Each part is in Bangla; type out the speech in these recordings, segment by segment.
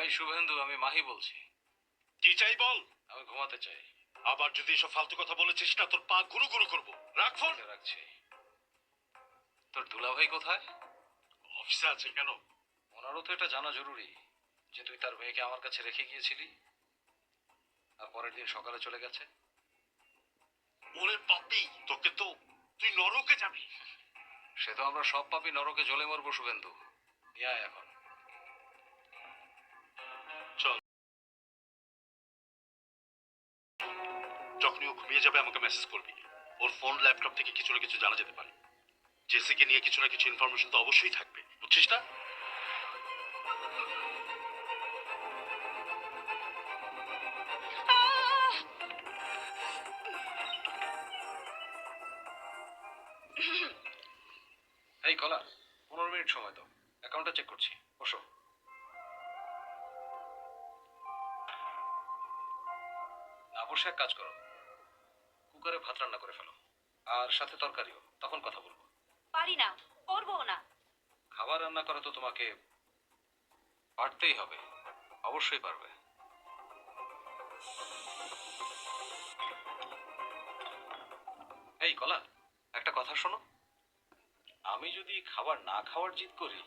এই শুভেন্দু, আমি মাহি বলছি। কি চাই বল। আমি ঘুমাতে চাই। আবার যদি এসব ফালতু কথা বলেছিস না, তোর পা গুরু গুরু করবো। রাখ ফোন। রাখছি। তোর দুলাভাই কোথায়? অফিসে আছে। কেন? ওনারও তো এটা জানা জরুরি যে তুই তার মেয়েকে আমার কাছে রেখে গিয়েছিলি আর পরের দিন সকালে চলে গেছে। ওরে পাপি, তোকে তো, তুই নরকে যাবি। সে তো আমরা সব পাপি নরকে জ্বলে মরবো শুভেন্দু। নিয়ে আয় এখন। চল। যখনই ও ঘুমিয়ে যাবে আমাকে মেসেজ করবি। ওর ফোন ল্যাপটপ থেকে কিছু না কিছু জানা যেতে পারে। জেসিকে নিয়ে কিছু না কিছু ইনফরমেশন তো অবশ্যই থাকবে, বুঝছিস না? এই কলা, 15 মিনিট সময় দাও, অ্যাকাউন্টটা চেক করছি। বসো। না বসে এক কাজ করো, কুকারে ভাত রান্না করে ফেলো, আর সাথে তরকারিও, তখন কথা বলবো। পারি না, করবো না। খাবার রান্না করা তো তোমাকে পারতেই হবে, অবশ্যই পারবে। এই কলা, একটা কথা শোনো, আমি যদি খাবার না খাওয়ার জিদ করি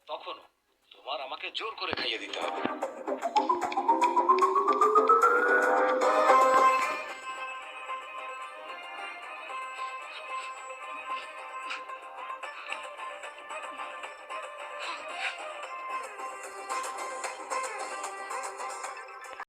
তখনও তোমার আমাকে জোর করে খাইয়ে দিতে হবে।